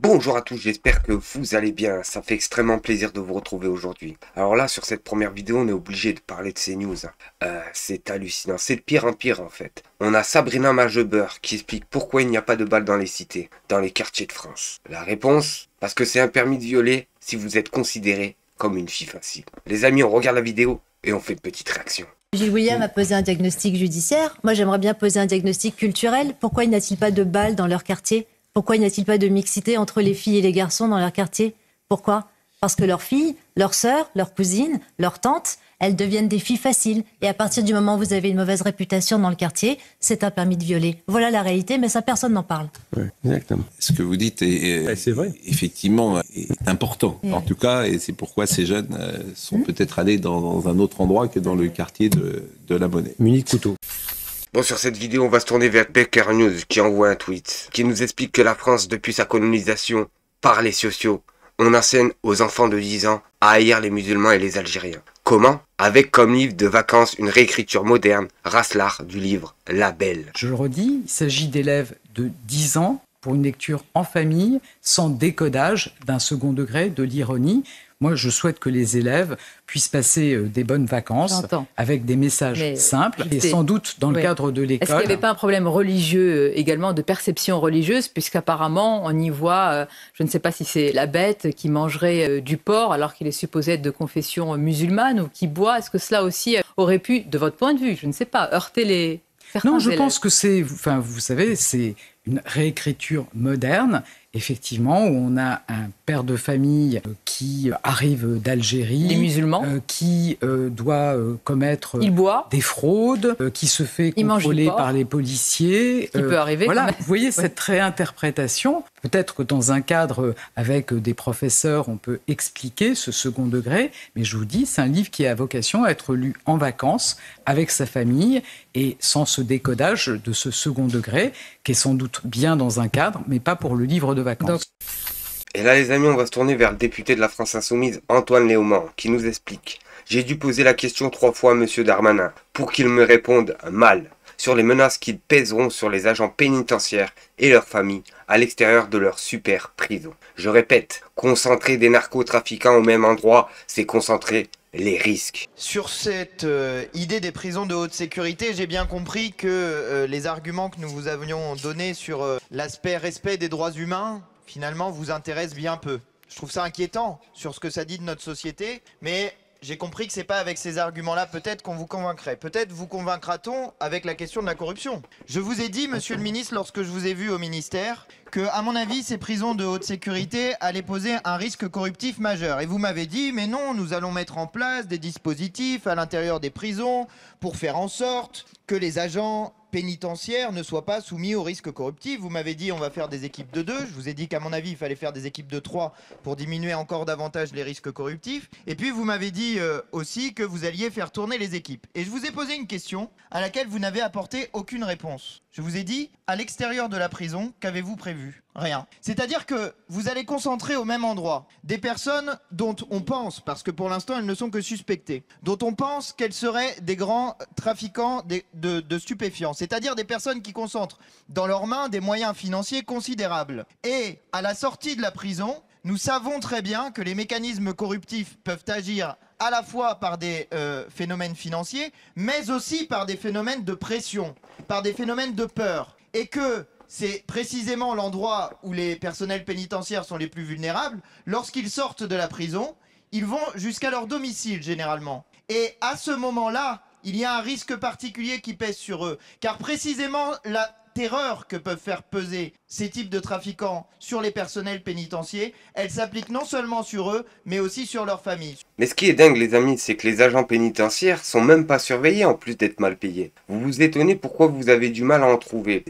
Bonjour à tous, j'espère que vous allez bien, ça fait extrêmement plaisir de vous retrouver aujourd'hui. Alors là, sur cette première vidéo, on est obligé de parler de ces news. C'est hallucinant, c'est de pire en pire en fait. On a Sabrina Majebeure qui explique pourquoi il n'y a pas de balles dans les cités, dans les quartiers de France. La réponse, parce que c'est un permis de violer si vous êtes considéré comme une fille facile. Les amis, on regarde la vidéo et on fait une petite réaction. Gilles William a posé un diagnostic judiciaire. Moi, j'aimerais bien poser un diagnostic culturel. Pourquoi n'y a-t-il pas de balles dans leur quartier ? Pourquoi n'y a-t-il pas de mixité entre les filles et les garçons dans leur quartier ? Pourquoi ? Parce que leurs filles, leurs sœurs, leurs cousines, leurs tantes, elles deviennent des filles faciles. Et à partir du moment où vous avez une mauvaise réputation dans le quartier, c'est un permis de violer. Voilà la réalité, mais ça, personne n'en parle. Oui, exactement. Ce que vous dites c'est vrai. Effectivement est important, en tout cas, et c'est pourquoi ces jeunes sont peut-être allés dans un autre endroit que dans le quartier de la Monnaie. Muni de couteau. Bon, sur cette vidéo, on va se tourner vers Becker News qui envoie un tweet qui nous explique que la France, depuis sa colonisation par les sociaux, on enseigne aux enfants de 10 ans à haïr les musulmans et les Algériens. Comment ? Avec comme livre de vacances une réécriture moderne, Raslar, du livre La Belle. Je le redis, il s'agit d'élèves de 10 ans pour une lecture en famille, sans décodage d'un second degré, de l'ironie. Moi, je souhaite que les élèves puissent passer des bonnes vacances avec des messages simples et sans doute dans le cadre de l'école. Est-ce qu'il n'y avait pas un problème religieux également, de perception religieuse, puisqu'apparemment on y voit, je ne sais pas si c'est la bête qui mangerait du porc alors qu'il est supposé être de confession musulmane ou qui boit. Est-ce que cela aussi aurait pu, de votre point de vue, je ne sais pas, heurter les certains Non, je élèves. pense que c'est, enfin, vous savez, c'est une réécriture moderne, effectivement, où on a un père de famille qui arrive d'Algérie, les musulmans, qui doit commettre des fraudes, qui se fait contrôler par les policiers. Qui peut arriver. Voilà, vous voyez cette réinterprétation. Peut-être que dans un cadre avec des professeurs, on peut expliquer ce second degré, mais je vous dis, c'est un livre qui a vocation à être lu en vacances avec sa famille et sans ce décodage de ce second degré, qui est sans doute bien dans un cadre, mais pas pour le livre de vacances. Et là les amis, on va se tourner vers le député de la France Insoumise, Antoine Léaumont, qui nous explique. J'ai dû poser la question 3 fois à monsieur Darmanin pour qu'il me réponde mal sur les menaces qui pèseront sur les agents pénitentiaires et leurs familles à l'extérieur de leur super prison. Je répète, concentrer des narcotrafiquants au même endroit, c'est concentrer les risques. Sur cette idée des prisons de haute sécurité, j'ai bien compris que les arguments que nous vous avions donnés sur l'aspect respect des droits humains, finalement, vous intéressent bien peu. Je trouve ça inquiétant sur ce que ça dit de notre société, mais j'ai compris que c'est pas avec ces arguments-là peut-être qu'on vous convaincrait. Peut-être vous convaincra-t-on avec la question de la corruption. Je vous ai dit, monsieur le ministre, lorsque je vous ai vu au ministère, que, à mon avis, ces prisons de haute sécurité allaient poser un risque corruptif majeur. Et vous m'avez dit, mais non, nous allons mettre en place des dispositifs à l'intérieur des prisons pour faire en sorte que les agents pénitentiaires ne soient pas soumis au risque corruptif. Vous m'avez dit on va faire des équipes de 2. Je vous ai dit qu'à mon avis il fallait faire des équipes de 3 pour diminuer encore davantage les risques corruptifs. Et puis vous m'avez dit aussi que vous alliez faire tourner les équipes. Et je vous ai posé une question à laquelle vous n'avez apporté aucune réponse. Je vous ai dit, à l'extérieur de la prison, qu'avez-vous prévu ? Rien. C'est-à-dire que vous allez concentrer au même endroit des personnes dont on pense, parce que pour l'instant elles ne sont que suspectées, dont on pense qu'elles seraient des grands trafiquants de stupéfiants, c'est-à-dire des personnes qui concentrent dans leurs mains des moyens financiers considérables. Et à la sortie de la prison, nous savons très bien que les mécanismes corruptifs peuvent agir à la fois par des phénomènes financiers, mais aussi par des phénomènes de pression, par des phénomènes de peur. Et que c'est précisément l'endroit où les personnels pénitentiaires sont les plus vulnérables. Lorsqu'ils sortent de la prison, ils vont jusqu'à leur domicile généralement. Et à ce moment-là, il y a un risque particulier qui pèse sur eux. Car précisément la terreur que peuvent faire peser ces types de trafiquants sur les personnels pénitentiaires, elle s'applique non seulement sur eux, mais aussi sur leurs familles. Mais ce qui est dingue les amis, c'est que les agents pénitentiaires sont même pas surveillés en plus d'être mal payés. Vous vous étonnez pourquoi vous avez du mal à en trouver.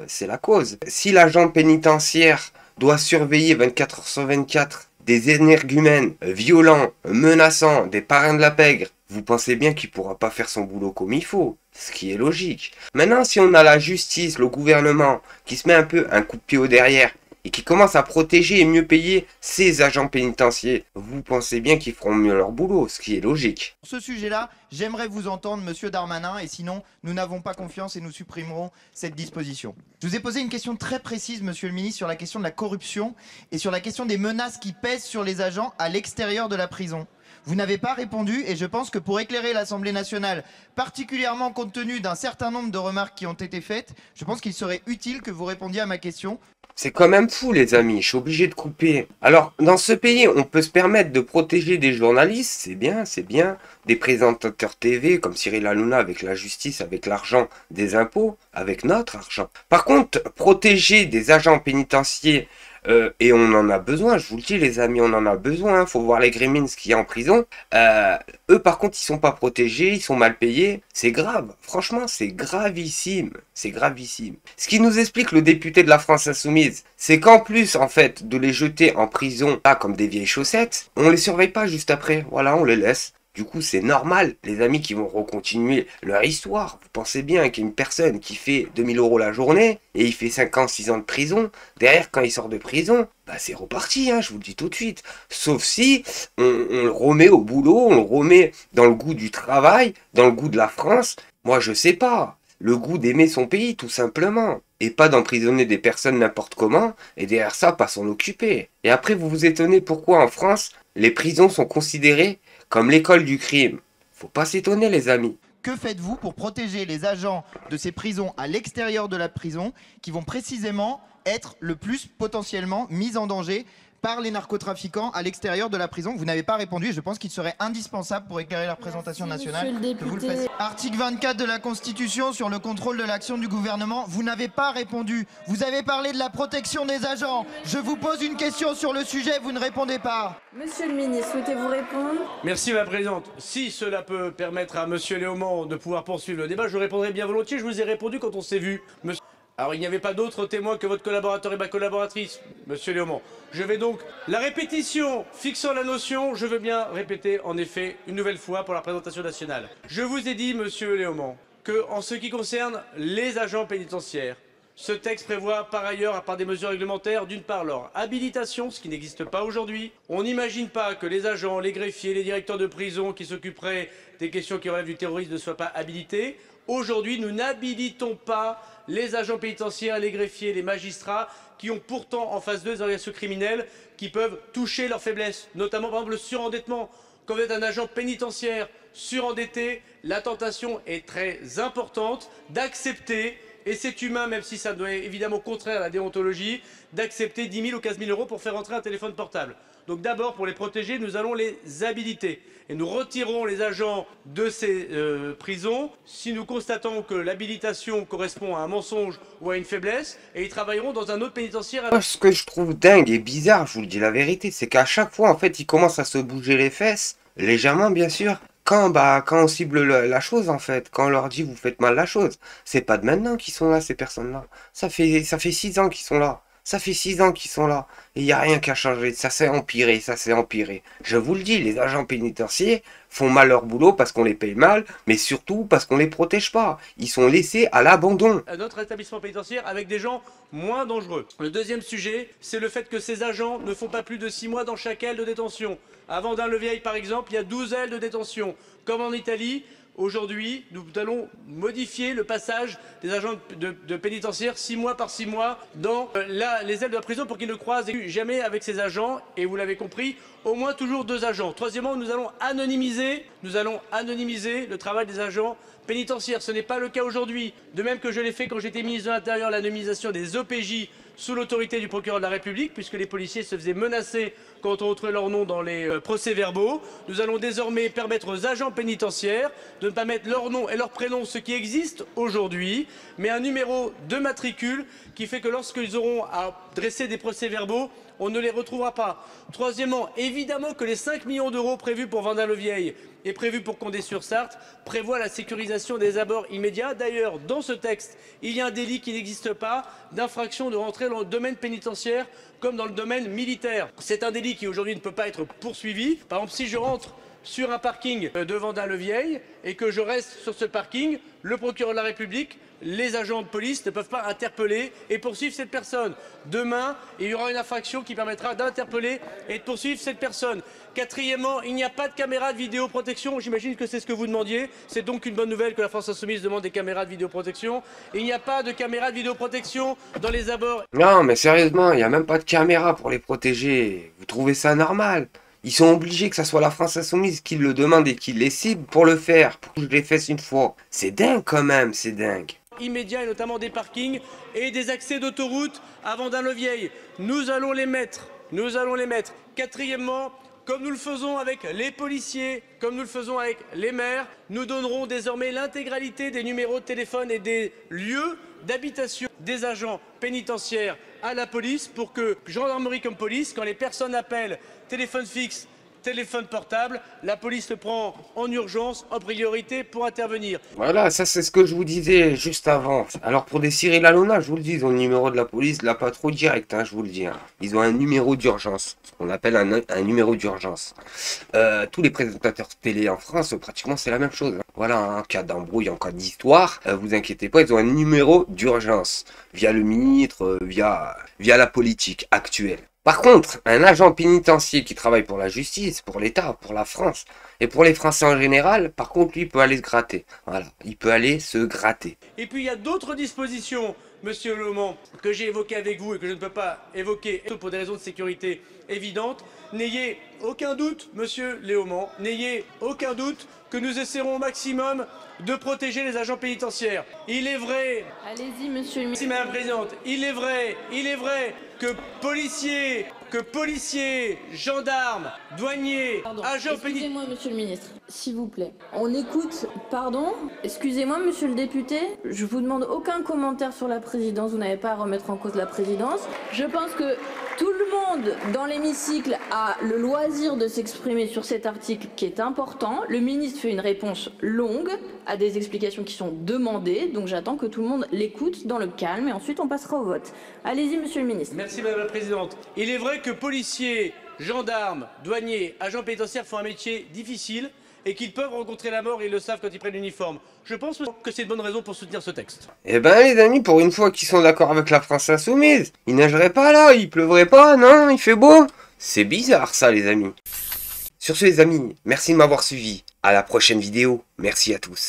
C'est la cause. Si l'agent pénitentiaire doit surveiller 24 heures sur 24 des énergumènes violents, menaçants, des parrains de la pègre, vous pensez bien qu'il pourra pas faire son boulot comme il faut, ce qui est logique. Maintenant, si on a la justice, le gouvernement, qui se met un peu un coup de pied au derrière et qui commence à protéger et mieux payer ses agents pénitentiaires, vous pensez bien qu'ils feront mieux leur boulot, ce qui est logique. Sur ce sujet-là, j'aimerais vous entendre, monsieur Darmanin, et sinon, nous n'avons pas confiance et nous supprimerons cette disposition. Je vous ai posé une question très précise, monsieur le ministre, sur la question de la corruption et sur la question des menaces qui pèsent sur les agents à l'extérieur de la prison. Vous n'avez pas répondu et je pense que pour éclairer l'Assemblée nationale, particulièrement compte tenu d'un certain nombre de remarques qui ont été faites, je pense qu'il serait utile que vous répondiez à ma question. C'est quand même fou les amis, je suis obligé de couper. Alors, dans ce pays, on peut se permettre de protéger des journalistes, c'est bien, des présentateurs TV comme Cyril Hanouna avec la justice, avec l'argent des impôts, avec notre argent. Par contre, protéger des agents pénitentiaires, et on en a besoin, je vous le dis les amis, on en a besoin, faut voir les Gremlins qu'il y a en prison. Eux par contre ils sont pas protégés, ils sont mal payés, c'est grave, franchement c'est gravissime, c'est gravissime. Ce qui nous explique le député de la France Insoumise, c'est qu'en plus en fait de les jeter en prison, là comme des vieilles chaussettes, on les surveille pas juste après, voilà on les laisse. Du coup, c'est normal, les amis qui vont recontinuer leur histoire. Vous pensez bien qu'il y a une personne qui fait 2000 € la journée et il fait 5 ans, 6 ans de prison. Derrière, quand il sort de prison, bah c'est reparti, hein, je vous le dis tout de suite. Sauf si on le remet au boulot, on le remet dans le goût du travail, dans le goût de la France. Moi, je sais pas. Le goût d'aimer son pays, tout simplement. Et pas d'emprisonner des personnes n'importe comment, et derrière ça, pas s'en occuper. Et après, vous vous étonnez pourquoi en France, les prisons sont considérées comme l'école du crime. Faut pas s'étonner les amis. Que faites-vous pour protéger les agents de ces prisons à l'extérieur de la prison qui vont précisément être le plus potentiellement mis en danger par les narcotrafiquants à l'extérieur de la prison? Vous n'avez pas répondu et je pense qu'il serait indispensable pour éclairer la représentation nationale que vous le fassiez. Article 24 de la Constitution sur le contrôle de l'action du gouvernement. Vous n'avez pas répondu. Vous avez parlé de la protection des agents. Je vous pose une question sur le sujet, vous ne répondez pas. Monsieur le ministre, souhaitez-vous répondre? Merci Madame la Présidente. Si cela peut permettre à Monsieur Léaumont de pouvoir poursuivre le débat, je répondrai bien volontiers. Je vous ai répondu quand on s'est vu. Monsieur... Alors il n'y avait pas d'autre témoin que votre collaborateur et ma collaboratrice, Monsieur Léaumont. Je vais donc, la répétition fixant la notion, je veux bien répéter en effet une nouvelle fois pour la présentation nationale. Je vous ai dit, Monsieur Léaumont, que en ce qui concerne les agents pénitentiaires, ce texte prévoit par ailleurs, à part des mesures réglementaires, d'une part leur habilitation, ce qui n'existe pas aujourd'hui. On n'imagine pas que les agents, les greffiers, les directeurs de prison qui s'occuperaient des questions qui relèvent du terrorisme ne soient pas habilités. Aujourd'hui, nous n'habilitons pas les agents pénitentiaires, les greffiers, les magistrats qui ont pourtant en face d'eux des organisations criminelles qui peuvent toucher leurs faiblesses, notamment par exemple le surendettement. Quand vous êtes un agent pénitentiaire surendetté, la tentation est très importante d'accepter, et c'est humain même si ça doit être évidemment contraire à la déontologie, d'accepter 10 000 ou 15 000 € pour faire entrer un téléphone portable. Donc d'abord, pour les protéger, nous allons les habiliter. Et nous retirerons les agents de ces prisons si nous constatons que l'habilitation correspond à un mensonge ou à une faiblesse, et ils travailleront dans un autre pénitentiaire. Moi, ce que je trouve dingue et bizarre, je vous le dis la vérité, c'est qu'à chaque fois, en fait, ils commencent à se bouger les fesses, légèrement bien sûr, quand on cible la chose, en fait, quand on leur dit vous faites mal la chose. C'est pas de maintenant qu'ils sont là, ces personnes-là. Ça fait 6 ans qu'ils sont là. Ça fait 6 ans qu'ils sont là. Et il n'y a rien qui a changé. Ça s'est empiré, ça s'est empiré. Je vous le dis, les agents pénitentiaires font mal leur boulot parce qu'on les paye mal, mais surtout parce qu'on les protège pas. Ils sont laissés à l'abandon. À notre établissement pénitentiaire avec des gens moins dangereux. Le deuxième sujet, c'est le fait que ces agents ne font pas plus de 6 mois dans chaque aile de détention. À Vendin-le-Vieil, par exemple, il y a 12 ailes de détention. Comme en Italie, aujourd'hui, nous allons modifier le passage des agents de pénitentiaire 6 mois par 6 mois dans les ailes de la prison pour qu'ils ne croisent jamais avec ces agents. Et vous l'avez compris, au moins toujours 2 agents. Troisièmement, nous allons anonymiser le travail des agents pénitentiaires. Ce n'est pas le cas aujourd'hui. De même que je l'ai fait quand j'étais ministre de l'Intérieur, l'anonymisation des OPJ sous l'autorité du procureur de la République, puisque les policiers se faisaient menacer quand on retrouvait leur nom dans les procès-verbaux. Nous allons désormais permettre aux agents pénitentiaires de ne pas mettre leur nom et leur prénom, ce qui existe aujourd'hui, mais un numéro de matricule qui fait que lorsqu'ils auront à dresser des procès-verbaux, on ne les retrouvera pas. Troisièmement, évidemment que les 5 millions d'euros prévus pour Vendin-le-Vieil et prévus pour Condé-sur-Sarthe prévoient la sécurisation des abords immédiats. D'ailleurs, dans ce texte, il y a un délit qui n'existe pas d'infraction de rentrer dans le domaine pénitentiaire comme dans le domaine militaire. C'est un délit qui aujourd'hui ne peut pas être poursuivi. Par exemple, si je rentre sur un parking de Vendin-le-Vieil et que je reste sur ce parking, le procureur de la République les agents de police ne peuvent pas interpeller et poursuivre cette personne. Demain, il y aura une infraction qui permettra d'interpeller et de poursuivre cette personne. Quatrièmement, il n'y a pas de caméras de vidéoprotection. J'imagine que c'est ce que vous demandiez. C'est donc une bonne nouvelle que la France Insoumise demande des caméras de vidéoprotection. Il n'y a pas de caméras de vidéoprotection dans les abords. Non, mais sérieusement, il n'y a même pas de caméra pour les protéger. Vous trouvez ça normal? Ils sont obligés que ça soit la France Insoumise qui le demande et qui les cible pour le faire, pour que je les fasse une fois. C'est dingue quand même, c'est dingue. Immédiats et notamment des parkings et des accès d'autoroute à Vendin-le-Vieil. Nous allons les mettre. Nous allons les mettre. Quatrièmement, comme nous le faisons avec les policiers, comme nous le faisons avec les maires, nous donnerons désormais l'intégralité des numéros de téléphone et des lieux d'habitation des agents pénitentiaires à la police pour que, gendarmerie comme police, quand les personnes appellent téléphone fixe, téléphone portable, la police le prend en urgence, en priorité pour intervenir. Voilà, ça c'est ce que je vous disais juste avant. Alors pour des Cyril Hanouna, je vous le dis, ils ont le numéro de la police, là pas trop direct, hein, je vous le dis. Hein. Ils ont un numéro d'urgence, ce qu'on appelle un numéro d'urgence. Tous les présentateurs télé en France, pratiquement c'est la même chose. Hein. Voilà, en cas d'embrouille, en cas d'histoire, vous inquiétez pas, ils ont un numéro d'urgence, via le ministre, via la politique actuelle. Par contre, un agent pénitentiaire qui travaille pour la justice, pour l'État, pour la France, et pour les Français en général, par contre, lui, il peut aller se gratter. Voilà, il peut aller se gratter. Et puis il y a d'autres dispositions, monsieur Leaumont, que j'ai évoquées avec vous et que je ne peux pas évoquer pour des raisons de sécurité évidentes. N'ayez aucun doute, monsieur Leaumont, n'ayez aucun doute que nous essaierons au maximum de protéger les agents pénitentiaires. Il est vrai... Allez-y, monsieur le ministre. Merci, madame la présidente. Il est vrai que policiers, gendarmes, douaniers, agents pénitentiaires... Excusez-moi, monsieur le ministre, s'il vous plaît. On écoute, pardon. Excusez-moi, monsieur le député. Je vous demande aucun commentaire sur la présidence. Vous n'avez pas à remettre en cause la présidence. Je pense que tout le monde dans l'hémicycle a le loisir de s'exprimer sur cet article qui est important. Le ministre fait une réponse longue à des explications qui sont demandées. Donc j'attends que tout le monde l'écoute dans le calme et ensuite on passera au vote. Allez-y, monsieur le ministre. Merci, madame la présidente. Il est vrai que policiers, gendarmes, douaniers, agents pénitentiaires font un métier difficile et qu'ils peuvent rencontrer la mort, ils le savent quand ils prennent l'uniforme. Je pense que c'est une bonne raison pour soutenir ce texte. Eh ben les amis, pour une fois qu'ils sont d'accord avec la France Insoumise, il neigerait pas là, il pleuvrait pas, non, il fait beau. C'est bizarre ça les amis. Sur ce les amis, merci de m'avoir suivi. À la prochaine vidéo, merci à tous.